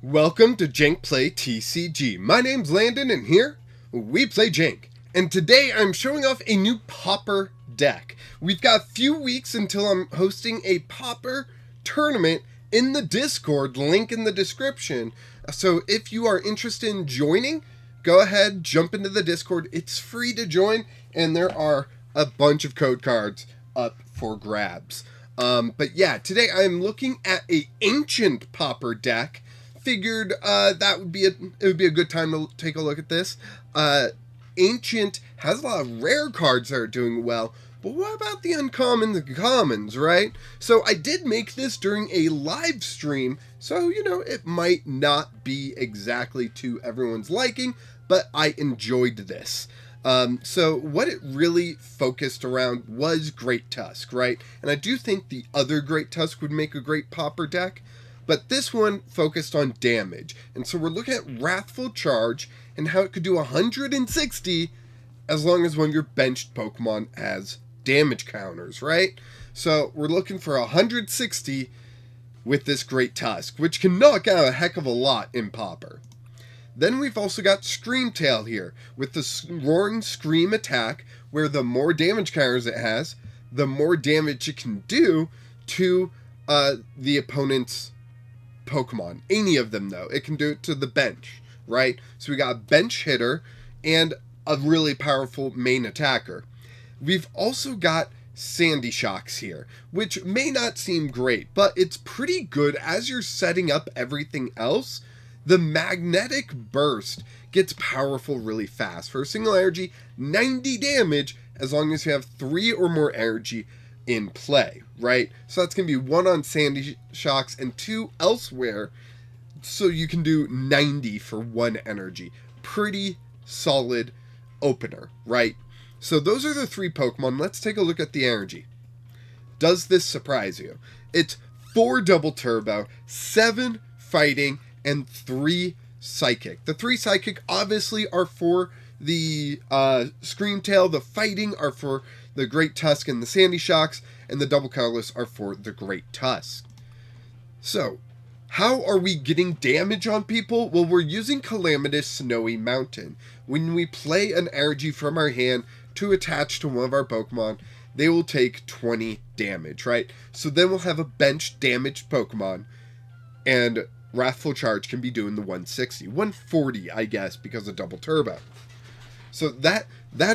Welcome to Jank Play TCG. My name's Landon and here we play Jank. And today I'm showing off a new Pauper deck. We've got a few weeks until I'm hosting a Pauper tournament in the Discord, link in the description. So if you are interested in joining, go ahead, jump into the Discord. It's free to join and there are a bunch of code cards up for grabs. But yeah, today I'm looking at an ancient Pauper deck. Figured it would be a good time to take a look at this. Ancient has a lot of rare cards that are doing well, but what about the uncommon, the commons, right? So I did make this during a live stream, so you know it might not be exactly to everyone's liking, but I enjoyed this. So what it really focused around was Great Tusk, right? And I do think the other Great Tusk would make a great Pauper deck. But this one focused on damage. And so we're looking at Wrathful Charge and how it could do 160 as long as one of your benched Pokemon has damage counters, right? So we're looking for 160 with this Great Tusk, which can knock out a heck of a lot in Pauper. Then we've also got Screamtail here with the Roaring Scream attack, where the more damage counters it has, the more damage it can do to the opponent's Pokemon. Any of them though. It can do it to the bench, right? So we got a bench hitter and a really powerful main attacker. We've also got Sandy Shocks here, which may not seem great, but it's pretty good as you're setting up everything else. The magnetic burst gets powerful really fast. For a single energy, 90 damage as long as you have 3 or more energy in play, right? So that's going to be 1 on Sandy Shocks and 2 elsewhere, so you can do 90 for 1 energy. Pretty solid opener, right? So those are the 3 Pokemon. Let's take a look at the energy. Does this surprise you? It's 4 double turbo, 7 fighting, and 3 psychic. The 3 psychic obviously are for the Screamtail, the fighting are for the Great Tusk and the Sandy Shocks, and the double colorless are for the Great Tusk. So, how are we getting damage on people? Well, we're using Calamitous Snowy Mountain. When we play an energy from our hand to attach to one of our Pokemon, they will take 20 damage, right? So then we'll have a bench damaged Pokemon, and Wrathful Charge can be doing the 160. 140, I guess, because of double turbo. So that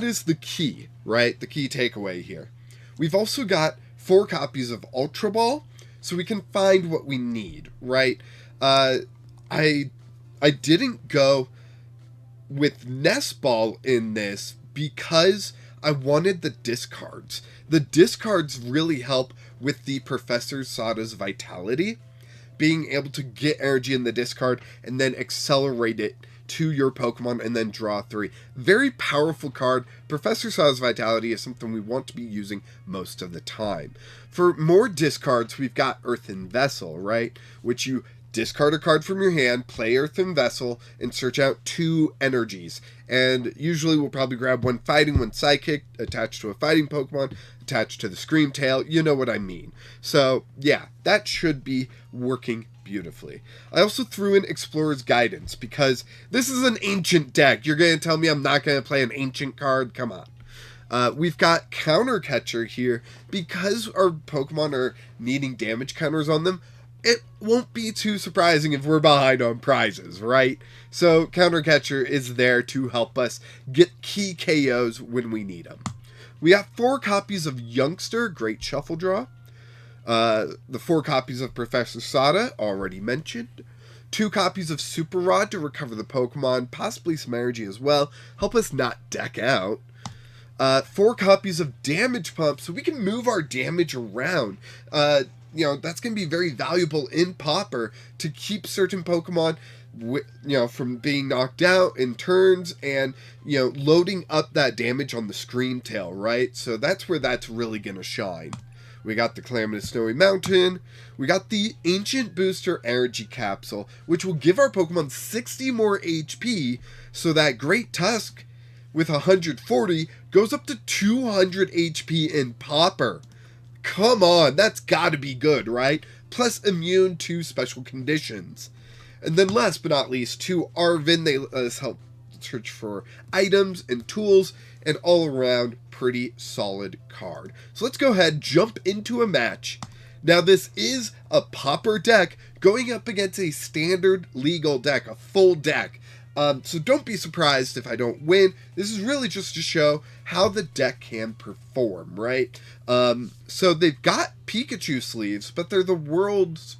is the key, right? The key takeaway here. We've also got 4 copies of Ultra Ball, so we can find what we need, right? I didn't go with Nest Ball in this because I wanted the discards. The discards really help with the Professor Sada's vitality, being able to get energy in the discard and then accelerate it to your Pokemon and then draw 3. Very powerful card. Professor Sada's Vitality is something we want to be using most of the time. For more discards, we've got Earthen Vessel, right? Which you discard a card from your hand, play Earthen Vessel, and search out 2 energies. And usually we'll probably grab 1 fighting, 1 psychic, attached to a fighting Pokemon, attached to the Screamtail. You know what I mean. So, yeah, that should be working beautifully. I also threw in Explorer's Guidance because this is an ancient deck. You're going to tell me I'm not going to play an ancient card? Come on. We've got Counter Catcher here because our Pokemon are needing damage counters on them. It won't be too surprising if we're behind on prizes, right? So Counter Catcher is there to help us get key KOs when we need them. We have 4 copies of Youngster, Great Shuffle Draw. The 4 copies of Professor Sada, already mentioned. 2 copies of Super Rod to recover the Pokemon, possibly some energy as well. Help us not deck out. 4 copies of Damage Pump, so we can move our damage around. You know, that's going to be very valuable in Pauper to keep certain Pokemon, you know, from being knocked out in turns and, you know, loading up that damage on the Screamtail, right? So that's where that's really going to shine. We got the Calamitous Snowy Mountain. We got the Ancient Booster Energy Capsule, which will give our Pokemon 60 more HP, so that Great Tusk with 140 goes up to 200 HP in Pauper. Come on, that's gotta be good, right? Plus immune to special conditions. And then last but not least, to Arven, they let us help search for items and tools, and all around pretty solid card. So let's go ahead, jump into a match. Now this is a Pauper deck going up against a standard legal deck, a full deck. So don't be surprised if I don't win. This is really just to show how the deck can perform, right? So they've got Pikachu sleeves, but they're the World's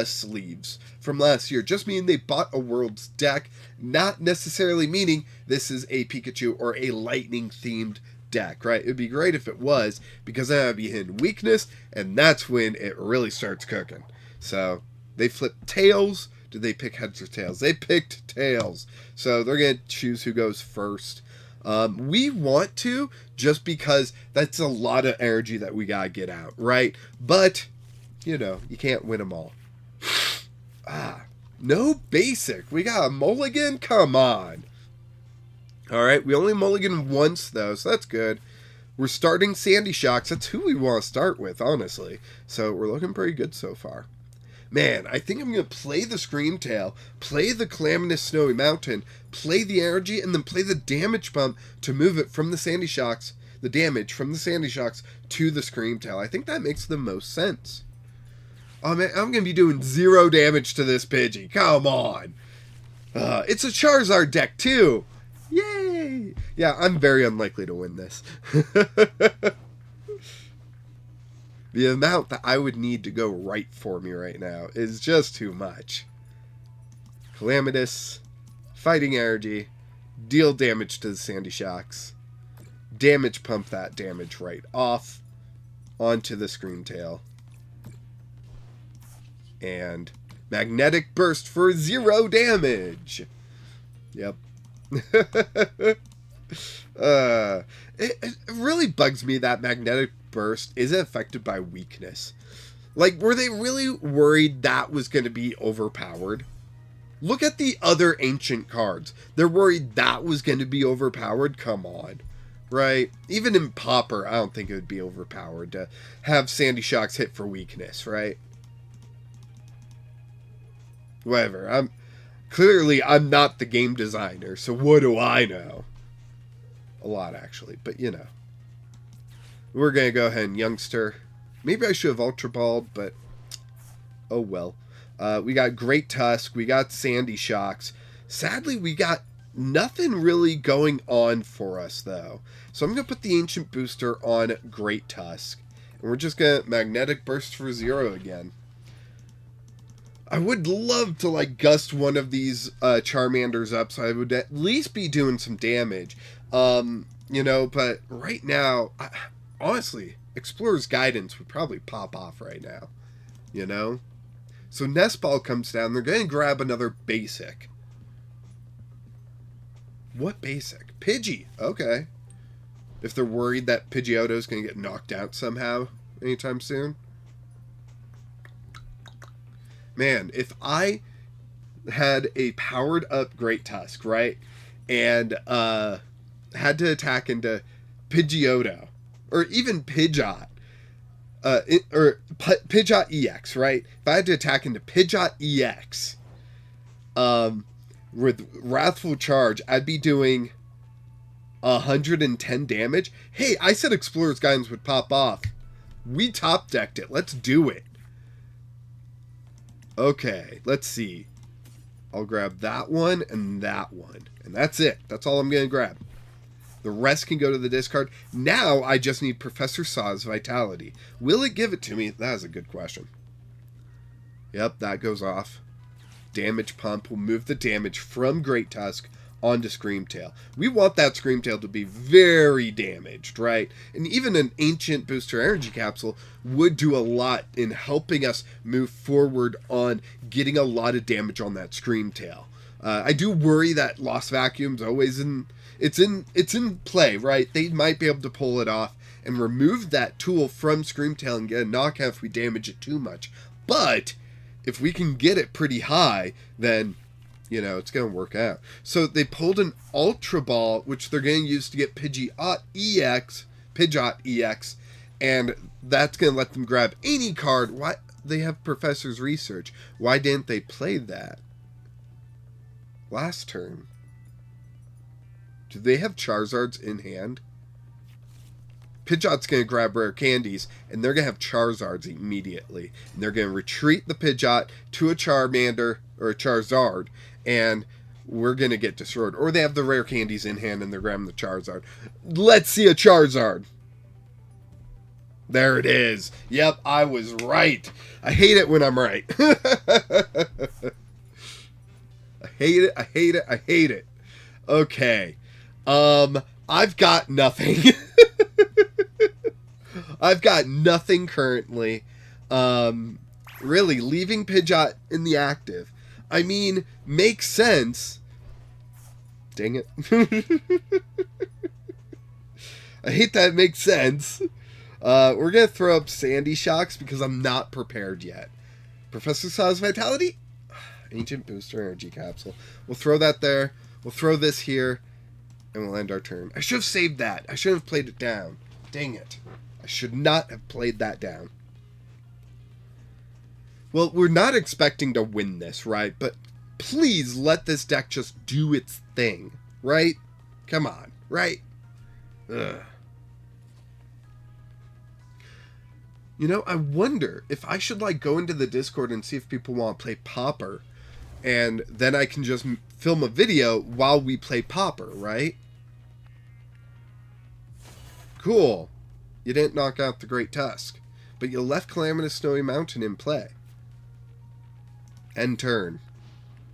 sleeves from last year. Just meaning they bought a World's deck, not necessarily meaning this is a Pikachu or a Lightning themed deck, right? It'd be great if it was, because then I'd be hitting weakness, and that's when it really starts cooking. So they flipped tails. Did they pick heads or tails? They picked tails. So they're going to choose who goes first. We want to, just because that's a lot of energy that we got to get out, right? But, you know, you can't win them all. No basic. We got a mulligan? Come on. Alright, we only mulligan once, though, so that's good. We're starting Sandy Shocks. That's who we want to start with, honestly. So we're looking pretty good so far. Man, I think I'm going to play the Screamtail, play the Calamitous Snowy Mountain, play the energy, and then play the damage pump to move it from the Sandy Shocks, the damage from the Sandy Shocks to the Screamtail. I think that makes the most sense. Oh man, I'm going to be doing 0 damage to this Pidgey. Come on. It's a Charizard deck too. Yay! Yeah, I'm very unlikely to win this. The amount that I would need to go right for me right now is just too much. Calamitous, fighting energy, deal damage to the Sandy Shocks, damage pump that damage right off onto the Screamtail, and magnetic burst for 0 damage. Yep. It really bugs me that magnetic burst isn't affected by weakness. Like, were they really worried that was going to be overpowered? Look at the other ancient cards. They're worried that was going to be overpowered? Come on. Right? Even in Pauper, I don't think it would be overpowered to have Sandy Shocks hit for weakness, right? Whatever. I'm not the game designer, so what do I know? A lot, actually, but you know. We're going to go ahead and Youngster. Maybe I should have Ultra Balled, but oh well. We got Great Tusk. We got Sandy Shocks. Sadly, we got nothing really going on for us, though. So I'm going to put the Ancient Booster on Great Tusk. And we're just going to Magnetic Burst for 0 again. I would love to, like, gust one of these Charmanders up, so I would at least be doing some damage. You know, but right now, honestly, Explorer's Guidance would probably pop off right now. You know? So Nest Ball comes down. They're going to grab another basic. What basic? Pidgey. Okay. If they're worried that Pidgeotto's going to get knocked out somehow anytime soon. Man, if I had a powered up Great Tusk, right? And had to attack into Pidgeotto. Or even Pidgeot. Pidgeot EX, right? If I had to attack into Pidgeot EX with Wrathful Charge, I'd be doing 110 damage. Hey, I said Explorer's Guidance would pop off. We top decked it. Let's do it. Okay, let's see. I'll grab that one and that one. And that's it. That's all I'm going to grab. The rest can go to the discard. Now I just need Professor Saw's Vitality. Will it give it to me? That is a good question. Yep, that goes off. Damage Pump will move the damage from Great Tusk onto Screamtail. We want that Screamtail to be very damaged, right? And even an Ancient Booster Energy Capsule would do a lot in helping us move forward on getting a lot of damage on that Screamtail. I do worry that Lost Vacuum's always in play, right? They might be able to pull it off and remove that tool from Screamtail and get a knockout if we damage it too much. But if we can get it pretty high, then, you know, it's going to work out. So they pulled an Ultra Ball, which they're going to use to get Pidgeot EX, and that's going to let them grab any card. Why? They have Professor's Research. Why didn't they play that? last turn. Do they have Charizards in hand? Pidgeot's going to grab rare candies, and they're going to have Charizards immediately. And they're going to retreat the Pidgeot to a Charmander, or a Charizard, and we're going to get destroyed. Or they have the rare candies in hand, and they're grabbing the Charizard. Let's see a Charizard. There it is. Yep, I was right. I hate it when I'm right. I hate it, I hate it, I hate it. Okay. I've got nothing. I've got nothing currently. Really, leaving Pidgeot in the active. I mean, makes sense. Dang it. I hate that it makes sense. We're going to throw up Sandy Shocks because I'm not prepared yet. Professor Sada's Vitality? Ancient Booster Energy Capsule. We'll throw that there. We'll throw this here. And we'll end our turn. I should have saved that. I should have played it down. Dang it. I should not have played that down. Well, we're not expecting to win this, right? But please let this deck just do its thing, right? Come on, right? Ugh. You know, I wonder if I should, like, go into the Discord and see if people want to play Pauper. And then I can just film a video while we play Pauper, right? Cool. You didn't knock out the Great Tusk, but you left Calamitous Snowy Mountain in play. End turn.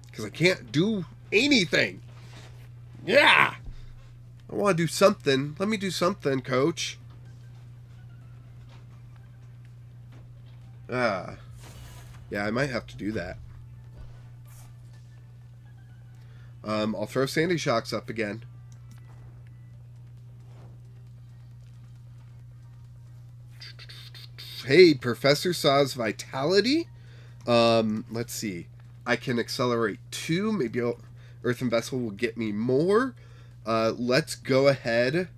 Because I can't do anything. Yeah! I want to do something. Let me do something, coach. Yeah, I might have to do that. I'll throw Sandy Shocks up again. Hey, Professor Sada's Vitality. Let's see. I can accelerate 2. Maybe Earthen Vessel will get me more. Let's go ahead.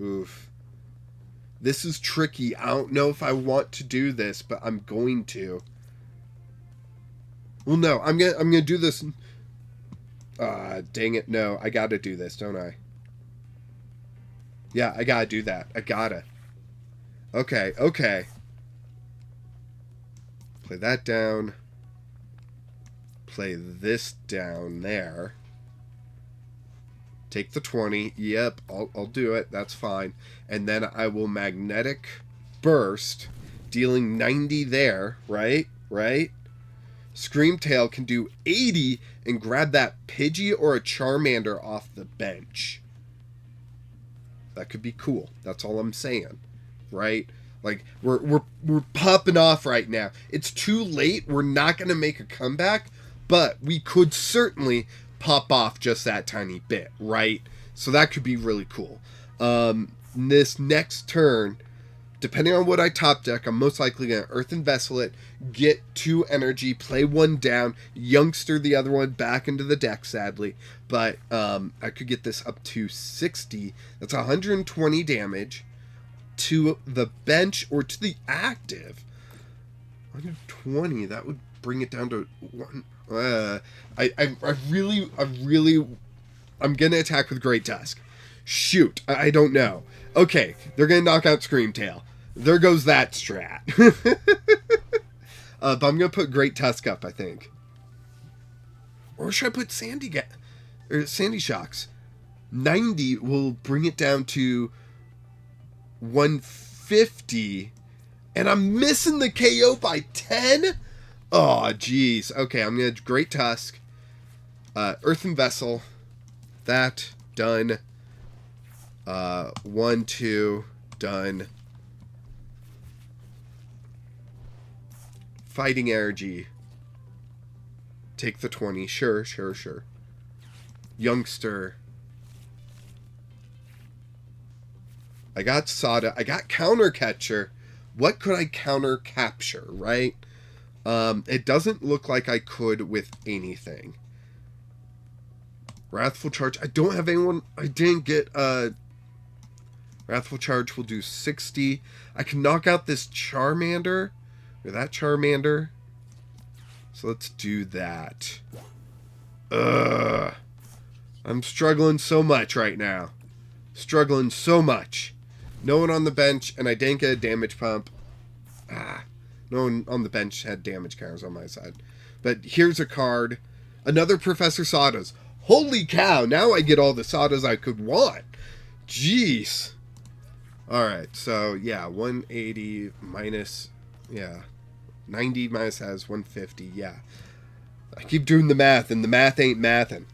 Oof. This is tricky. I don't know if I want to do this, but I'm going to. Well, no. I'm gonna do this. Dang it. No, I gotta do this, don't I? Yeah, I gotta do that. I gotta. Okay, okay. Play that down. Play this down there. Take the 20. Yep, I'll do it. That's fine. And then I will Magnetic Burst, dealing 90 there, right? Right? Screamtail can do 80 and grab that Pidgey or a Charmander off the bench. That could be cool. That's all I'm saying. Right? Like, we're popping off right now. It's too late. We're not going to make a comeback, but we could certainly pop off just that tiny bit, right? So that could be really cool. This next turn, depending on what I top deck, I'm most likely going to Earthen Vessel it, get 2 energy, play 1 down, Youngster the other one back into the deck, sadly. But I could get this up to 60. That's 120 damage to the bench or to the active. 120, that would bring it down to 1. I'm gonna attack with Great Tusk. Shoot, I don't know. Okay, they're gonna knock out Screamtail. There goes that strat. But I'm gonna put Great Tusk up, I think. Or should I put Sandy Shocks? 90 will bring it down to 150, and I'm missing the KO by 10. Oh, jeez. Okay, I'm going to Great Tusk. Earthen Vessel. That. Done. 1, 2. Done. Fighting Energy. Take the 20. Sure. Youngster. I got Sada. I got Counter Catcher. What could I counter capture, right? It doesn't look like I could with anything. Wrathful Charge. I don't have anyone. I didn't get Wrathful Charge will do 60. I can knock out this Charmander. Or that Charmander. So let's do that. Ugh. I'm struggling so much right now. Struggling so much. No one on the bench, and I didn't get a damage pump. No one on the bench had damage counters on my side. But here's a card. Another Professor Sada's. Holy cow, now I get all the Sadas I could want. Jeez. Alright, so yeah, 180 minus, yeah, 90 minus has 150, yeah. I keep doing the math, and the math ain't mathin'.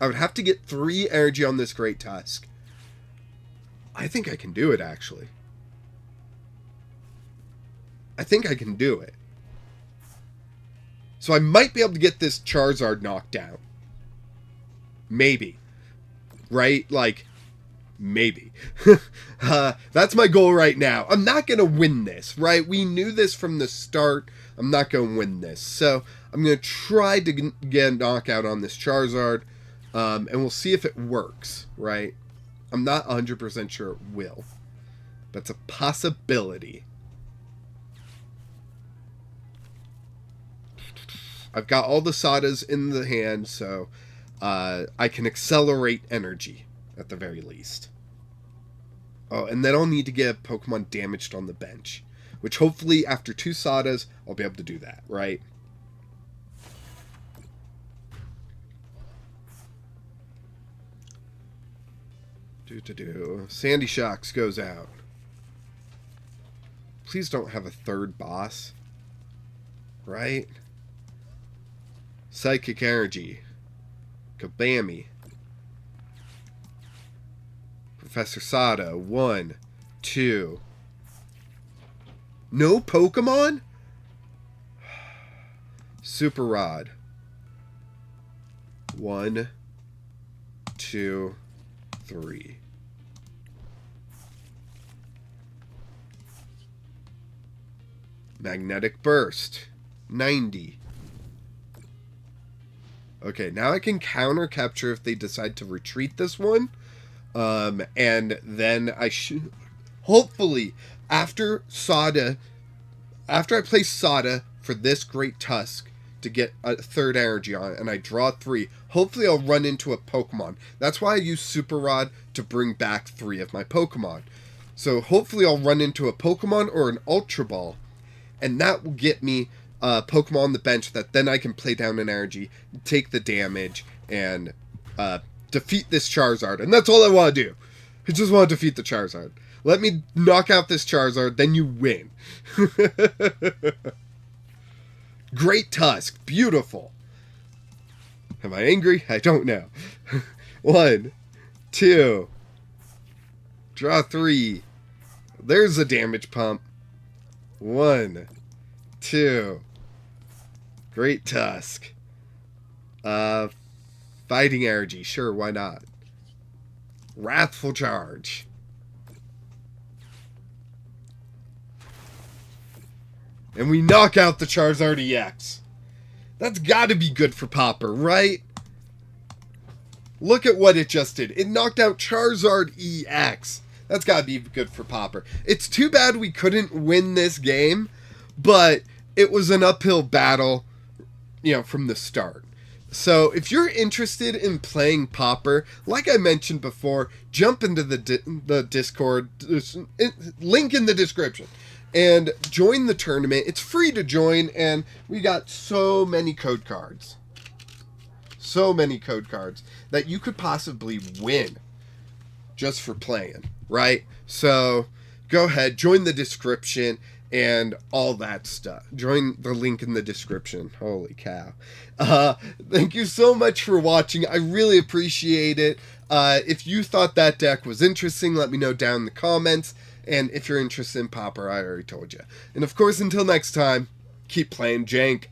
I would have to get 3 energy on this Great Tusk. I think I can do it, actually. I think I can do it. So I might be able to get this Charizard knocked down. Maybe. Right? Like, maybe. That's my goal right now. I'm not going to win this, right? We knew this from the start. I'm not going to win this. So I'm going to try to get a knockout on this Charizard. And we'll see if it works, right? I'm not 100% sure it will. That's a possibility. I've got all the Sadas in the hand, so I can accelerate energy, at the very least. Oh, and then I'll need to get a Pokemon damaged on the bench. Which hopefully, after 2 Sadas, I'll be able to do that, right? Sandy Shocks goes out. Please don't have a 3rd boss. Right? Psychic Energy. Kabami. Professor Sada. 1, 2. No Pokemon? Super Rod. 1, 2, 3. Magnetic Burst. 90. Okay, now I can counter capture if they decide to retreat this one. And then I should... Hopefully, after I play Sada for this Great Tusk to get a 3rd energy on it, and I draw 3, hopefully I'll run into a Pokemon. That's why I use Super Rod to bring back 3 of my Pokemon. So hopefully I'll run into a Pokemon or an Ultra Ball, and that will get me Pokemon on the bench that then I can play down an energy, take the damage, and defeat this Charizard. And that's all I want to do. I just want to defeat the Charizard. Let me knock out this Charizard, then you win. Great Tusk. Beautiful. Am I angry? I don't know. 1, 2. Draw 3. There's a damage pump. 1, 2. Great Tusk. Fighting energy. Sure, why not? Wrathful Charge. And we knock out the Charizard EX. That's gotta be good for Pauper, right? Look at what it just did. It knocked out Charizard EX. That's gotta be good for Pauper. It's too bad we couldn't win this game, but it was an uphill battle, you know, from the start. So if you're interested in playing Pauper, like I mentioned before, jump into the Discord, link in the description, and join the tournament. It's free to join, and we got so many code cards. So many code cards that you could possibly win just for playing, right? So go ahead, join the description and all that stuff. Join the link in the description. Holy cow. Thank you so much for watching. I really appreciate it. If you thought that deck was interesting, let me know down in the comments. And if you're interested in Pauper, I already told you. And of course, until next time, keep playing Jank.